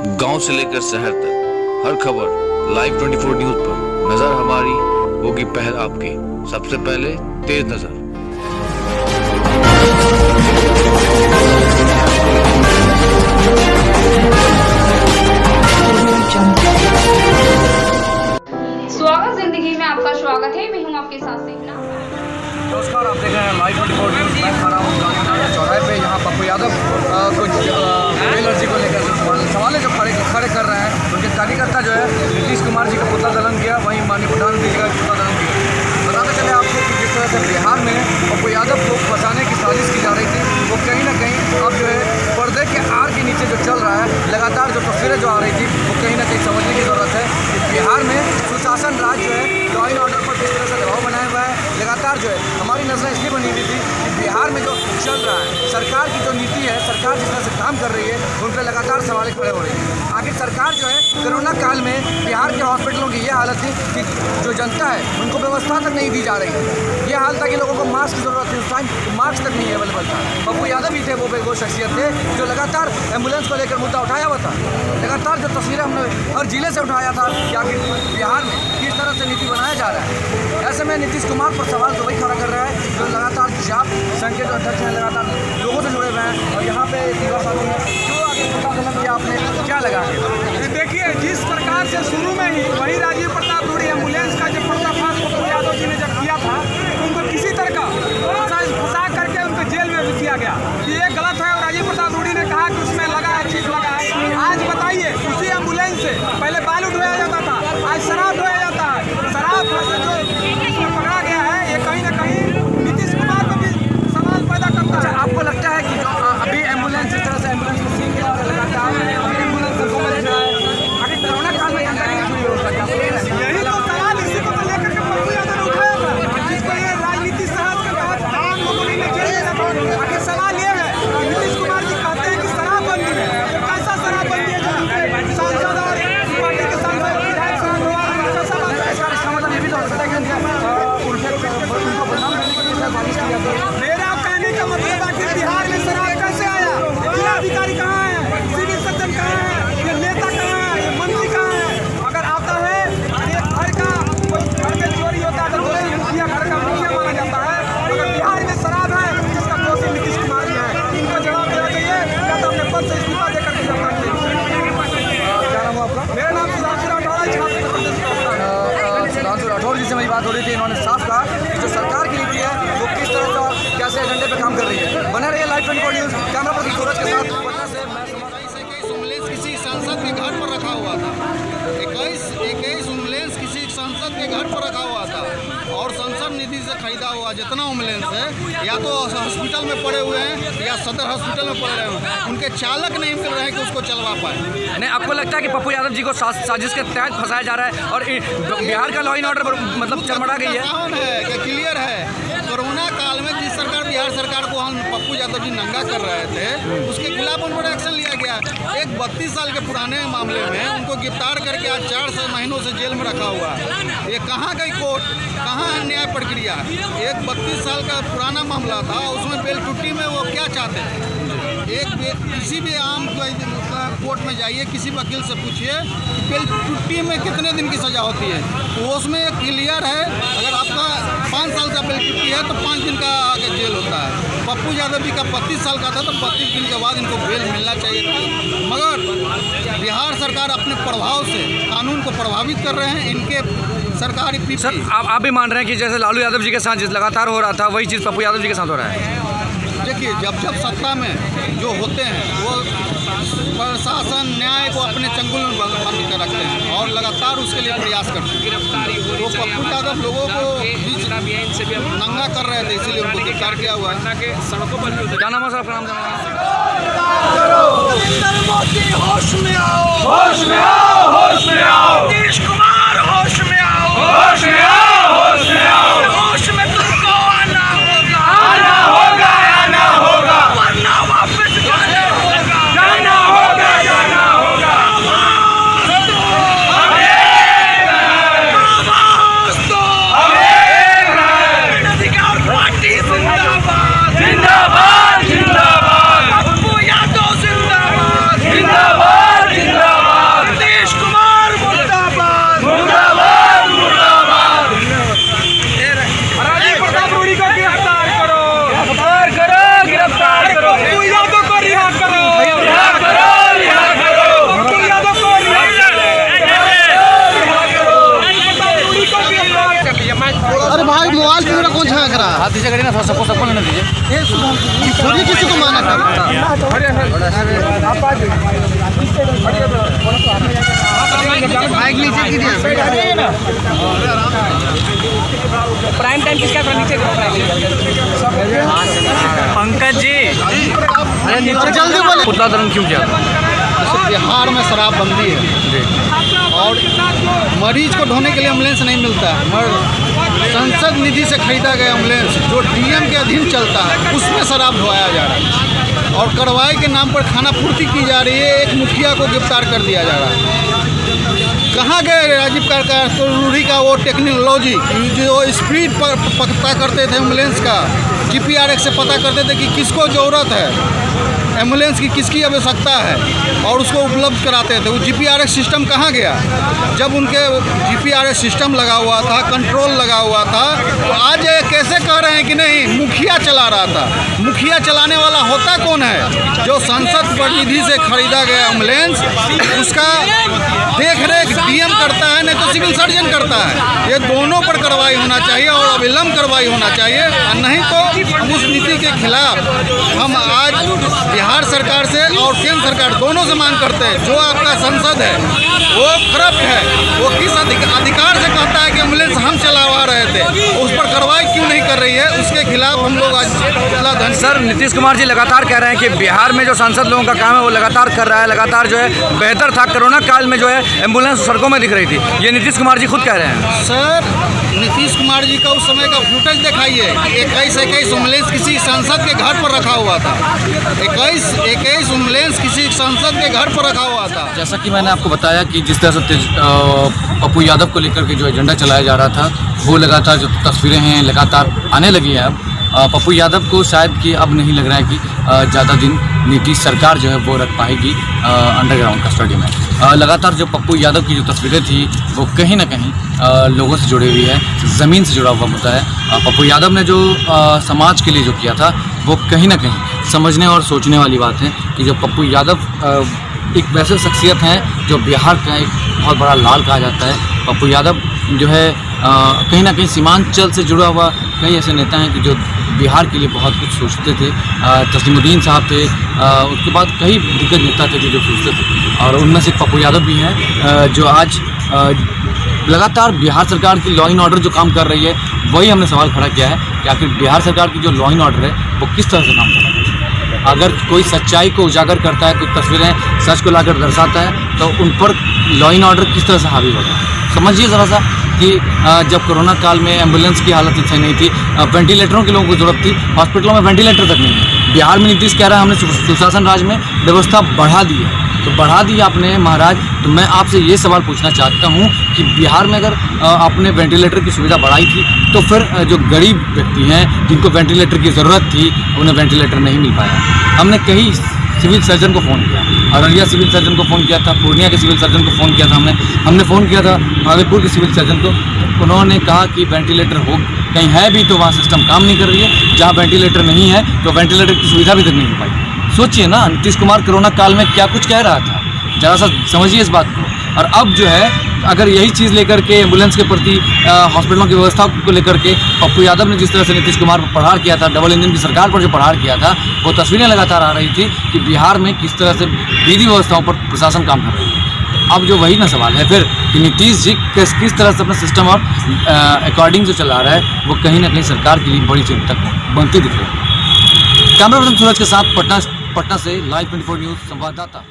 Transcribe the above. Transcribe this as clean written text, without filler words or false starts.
गांव से लेकर शहर तक हर खबर लाइव 24 न्यूज पर नजर हमारी होगी पहल आपकी। सबसे पहले तेज नजर। स्वागत जिंदगी में आपका स्वागत है। मैं हूं आपके साथ सेना। नमस्कार, आप देख रहे हैं लाइव 24 न्यूज। मैं खड़ा हूँ गांधीनगर चौराहे पे। यहाँ पप्पू यादव कुछ एलर्जी को लेकर सवाल जो खड़े कर रहे हैं। उनके कार्यकर्ता जो है नीतीश कुमार जी का पुतला दहन किया, वहीं माननीय प्रधानमंत्री जी का पुतला दहन किया। बताते चले आपको कि जिस तरह से बिहार में पप्पू यादव को फंसाने की साजिश की जा रही थी, वो कहीं ना कहीं अब जो है पर्दे के आड़ के नीचे जो चल रहा है, लगातार जो तस्वीरें जो आ रही थी, वो कहीं ना कहीं समझने की ज़रूरत है कि बिहार में सुशासन राज जो है, लॉ एंड ऑर्डर पर किस तरह से दबाव बनाया हुआ है। लगातार जो है हमारी नजरें इसलिए बनी हुई थी कि बिहार में जो चल रहा है, सरकार की जो नीति है, सरकार जिस तरह से काम कर रही है, उन पर लगातार सवाल खड़े हो रही है। आखिर सरकार जो है कोरोना काल में बिहार के हॉस्पिटलों की ये हालत थी कि जो जनता है उनको व्यवस्था तक नहीं दी जा रही है। ये हाल था कि लोगों को मास्क की जरूरत थी, उस टाइम मास्क तक नहीं अवेलेबल था। पप्पू यादव ही थे वो शख्सियत थे जो लगातार एम्बुलेंस को लेकर मुद्दा उठाया हुआ था। लगातार जो तस्वीरें हमने हर जिले से उठाया था कि आखिर बिहार में किस तरह से नीति बनाया जा रहा है। ऐसे में नीतीश कुमार पर सवाल तो वही खड़ा कर रहा है जो लगातार जाप संघ के जो अध्यक्ष हैं, लगातार लोगों से जुड़े हुए हैं। और यहाँ पे युवा साथी हैं जो आगे पता चला कि आपने क्या लगा। देखिए, जिस प्रकार से शुरू में ही वही राजीव प्रताप रूढ़ी एम्बुलेंस का जो पर्दाफाश पप्पू यादव जी ने जब किया था, तो उनको किसी तरह का फंसा करके उनको जेल में भी किया गया कि ये गलत है। और राजीव प्रताप रूढ़ी ने कहा कि उसमें लगा है, चीज लगा है। आज बताइए, उसी एम्बुलेंस से पहले बालू ढोया जाता था, आज शराब ढोया जाता है। शराब जो इसमें पकड़ा गया है, ये कहीं ना कहीं नीतीश कुमार को भी सवाल पैदा करता है। आपको लगता है कि जो अभी एम्बुलेंस इस तरह से एम्बुलेंस को सीन किया लगाता है, अभी एम्बुलेंस को समझ रहा है, अभी कोरोना काल में जनता की जुड़ी हो सकता है। यही तो सवाल इसी को लेकर के पप्पू यादव ने उठाया था, जिसको ये राजनीति साहब के तहत आम लोगों ने जेल में रखा। आखिर सवाल ये है कि नीतीश कुमार जी कहते हैं कि शराबबंदी है, तो कैसा शराबबंदी है जो सांसद और पार्टी के सांसद विधायक सांसद कैसा बात है? इसका मतलब ये भी तो हो सकता है कि उनको बदनाम करने के लिए बारिश किया था। मेरा कहने का मतलब है कि बिहार में शराब कैसे आया? जिलाधिकारी कहाँ है? सिविल सर्जन कहाँ है? ये नेता कहाँ है? ये मंत्री कहाँ है? अगर आता है एक घर का कोई घर में चोरी होता है तो दोषी मुखिया घर का मुखिया माना जाता है। अगर बिहार में शराब है जिसका दोषी नीतीश कुमार जी है, इनको जवाब देना चाहिए या तो अपने पद से इस्तीफा देकर के जनता के क्या नाम है आपका? मेरा नाम सुधांशु राठौर है, छात्र प्रदेश का। सुधांशु राठौर जी से मेरी बात हो रही थी। इन्होंने साफ कहा कि जो सरकार की नीति है वो किस तरह से और कैसे एजेंडे पे काम कर रही है। बने रहिए लाइव 24 न्यूज। कैमरा पर्सन सूरज के साथ पटना से मैं एम्बुलेंस किसी सांसद के घर पर रखा हुआ था। 21 एम्बुलेंस किसी सांसद के घर पर रखा हुआ था और संसद निधि से खरीदा हुआ जितना एम्बुलेंस है या तो हॉस्पिटल में पड़े हुए हैं या सदर हॉस्पिटल में पड़े हुए हैं। उनके चालक नहीं मिल रहे हैं कि उसको चलवा पाए। नहीं, आपको लगता है कि पप्पू यादव जी को साजिश के तहत फंसाया जा रहा है और बिहार का लॉ एंड ऑर्डर मतलब चरमरा गई है? कौन है कि क्लियर है। कोरोना काल में जिस सरकार बिहार सरकार को हम पप्पू यादव जी नंगा कर रहे थे, उसके खिलाफ उन पर एक्शन लिया गया। एक 32 साल के पुराने मामले में उनको गिरफ्तार करके आज 4 महीनों से जेल में रखा हुआ है। ये कहाँ गई कोर्ट, कहाँ है न्याय प्रक्रिया? एक 32 साल का पुराना मामला था, उसमें बेल टुट्टी में वो क्या चाहते थे? किसी भी आम कोर्ट में जाइए, किसी वकील से पूछिए बेल टुट्टी में कितने दिन की सज़ा होती है, तो उसमें क्लियर है। अगर आपका 5 साल का बेल टुट्टी है तो 5 दिन का आगे जेल होता है। पप्पू यादव जी का 32 साल का था तो 32 दिन के बाद इनको बेल मिलना चाहिए था। मगर बिहार सरकार अपने प्रभाव से कानून को प्रभावित कर रहे हैं। इनके सरकारी पीपी। सर, आप भी मान रहे हैं कि जैसे लालू यादव जी के साथ जिस लगातार हो रहा था, वही चीज़ पप्पू यादव जी के साथ हो रहा है? देखिए, जब सत्ता में जो होते हैं वो प्रशासन न्याय को अपने चंगुल में बंद कर रखते हैं और लगातार उसके लिए प्रयास करते हैं। तो पप्पू यादव लोगों को नंगा कर रहे थे, इसीलिए उनको गिरफ्तार किया हुआ है। क्या नाम है सर? आपका नाम होश में आओ, होश में आओ, होश में आओ, नीतीश कुमार होश में आओ, होश में आओ, होश में आओ, होश में तुमको आना होगा, आना होगा, आना होगा, वरना वापस जाना होगा, जाना होगा, जाना होगा। हम एक हैं, अधिकार पार्टी जिंदाबाद, जिंदाबाद, जिंदाबाद, पप्पू यादव जिंदाबाद, पीछे करिए ना, थोड़ा सबको लेने दीजिए। थोड़ी किसी को माना बाइक नीचे कीजिए। प्राइम टाइम किसका था नीचे पंकज जी जल्दी बोले। पुतला दहन क्यों किया? बिहार में शराबबंदी है और मरीज को ढोने के लिए एम्बुलेंस नहीं मिलता है। संसद निधि से खरीदा गया एम्बुलेंस जो डीएम के अधीन चलता है उसमें शराब ढोया जा रहा है और कार्रवाई के नाम पर खाना पूर्ति की जा रही है। एक मुखिया को गिरफ्तार कर दिया जा रहा है। कहाँ गए राजीव रूढ़ी का वो टेक्नोलॉजी जो स्पीड पर पता करते थे एम्बुलेंस का, GPRS से पता करते थे कि किसको ज़रूरत है एम्बुलेंस की, किसकी आवश्यकता है और उसको उपलब्ध कराते थे। वो GPRS सिस्टम कहाँ गया? जब उनके GPRS सिस्टम लगा हुआ था, कंट्रोल लगा हुआ था, तो आज ये कैसे कह रहे हैं कि नहीं मुखिया चला रहा था? मुखिया चलाने वाला होता कौन है? जो संसद प्रतिनिधि से खरीदा गया एम्बुलेंस उसका देख रेख डीएम करता है, नहीं तो सिविल सर्जन करता है। ये दोनों पर कार्रवाई होना चाहिए और अविलंब कार्रवाई होना चाहिए, नहीं तो उस नीति के खिलाफ हम आज बिहार सरकार से और केंद्र सरकार दोनों से मांग करते हैं। जो आपका संसद है वो करप्ट है, वो किस अधिकार से कहता है कि एम्बुलेंस हम चलवा रहे थे, उस पर कार्रवाई क्यों नहीं कर रही है? उसके खिलाफ हम लोग आज सर नीतीश कुमार जी लगातार कह रहे हैं कि बिहार में जो सांसद लोगों का काम है वो लगातार कर रहा है, लगातार जो है बेहतर था। कोरोना काल में जो है एम्बुलेंस सड़कों में दिख रही थी, ये नीतीश कुमार जी खुद कह रहे हैं। सर नीतीश कुमार जी का उस समय का फुटेज दिखाइए। 21 एम्बुलेंस किसी सांसद के घर पर रखा हुआ था। 21 एम्बुलेंस किसी सांसद के घर पर रखा हुआ था। जैसा कि मैंने आपको बताया कि जिस तरह से पप्पू यादव को लेकर के जो एजेंडा चलाया जा रहा था वो लगातार जो तस्वीरें हैं लगातार आने लगी हैं। अब पप्पू यादव को शायद कि अब नहीं लग रहा है कि ज़्यादा दिन नीतीश सरकार जो है वो रख पाएगी अंडरग्राउंड कस्टडी में। लगातार जो पप्पू यादव की जो तस्वीरें थी वो कहीं ना कहीं लोगों से जुड़ी हुई है, ज़मीन से जुड़ा हुआ मुद्दा है। पप्पू यादव ने जो समाज के लिए जो किया था वो कहीं ना कहीं समझने और सोचने वाली बात है कि जो पप्पू यादव एक वैसे शख्सियत हैं जो बिहार का एक बहुत बड़ा लाल कहा जाता है। पप्पू यादव जो है कहीं ना कहीं सीमांचल से जुड़ा हुआ कई ऐसे नेता हैं कि जो बिहार के लिए बहुत कुछ सोचते थे। तस्लीमुद्दीन साहब थे, उसके बाद कई दिग्गज नेता थे जो सोचते थे और उनमें से पप्पू यादव भी हैं जो आज लगातार बिहार सरकार की लॉ एंड ऑर्डर जो काम कर रही है वही हमने सवाल खड़ा किया है कि आखिर बिहार सरकार की जो लॉ एंड ऑर्डर है वो किस तरह से काम कर रही है। अगर कोई सच्चाई को उजागर करता है, कुछ तस्वीरें सच को लाकर दर्शाता है तो उन पर लॉ एंड ऑर्डर किस तरह से हावी होगा। समझिए ज़रा सा कि जब कोरोना काल में एम्बुलेंस की हालत सही नहीं थी, वेंटिलेटरों की लोगों को ज़रूरत थी, हॉस्पिटलों में वेंटिलेटर तक नहीं है। बिहार में नीतीश कह रहा है हमने सुशासन राज में व्यवस्था बढ़ा दी है, तो बढ़ा दी आपने महाराज। तो मैं आपसे ये सवाल पूछना चाहता हूँ कि बिहार में अगर आपने वेंटिलेटर की सुविधा बढ़ाई थी तो फिर जो गरीब व्यक्ति हैं जिनको वेंटिलेटर की ज़रूरत थी उन्हें वेंटिलेटर नहीं मिल पाया। हमने कई सिविल सर्जन को फ़ोन किया, अररिया सिविल सर्जन को फ़ोन किया था, पूर्णिया के सिविल सर्जन को फ़ोन किया था, हमने फ़ोन किया था भागलपुर के सिविल सर्जन को। उन्होंने कहा कि वेंटिलेटर हो कहीं है भी तो वहाँ सिस्टम काम नहीं कर रही है, जहाँ वेंटिलेटर नहीं है तो वेंटिलेटर की सुविधा भी तक नहीं हो पाई। सोचिए ना नीतीश कुमार कोरोना काल में क्या कुछ कह रहा था, ज़रा सा समझिए इस बात को। और अब जो है अगर यही चीज़ लेकर के एम्बुलेंस के प्रति हॉस्पिटलों की व्यवस्था को लेकर के पप्पू यादव ने जिस तरह से नीतीश कुमार पर प्रहार किया था, डबल इंजन की सरकार पर जो प्रहार किया था, वो तस्वीरें लगातार आ रही थी कि बिहार में किस तरह से विधि व्यवस्थाओं पर प्रशासन काम कर रही है। अब जो वही ना सवाल है फिर कि नीतीश जी किस तरह से अपना सिस्टम और अकॉर्डिंग जो चला रहा है वो कहीं ना कहीं सरकार के लिए बड़ी चिंता बनती दिख रही है। कैमरा पर्सन सूरज के साथ पटना से लाइव 24 न्यूज़ संवाददाता।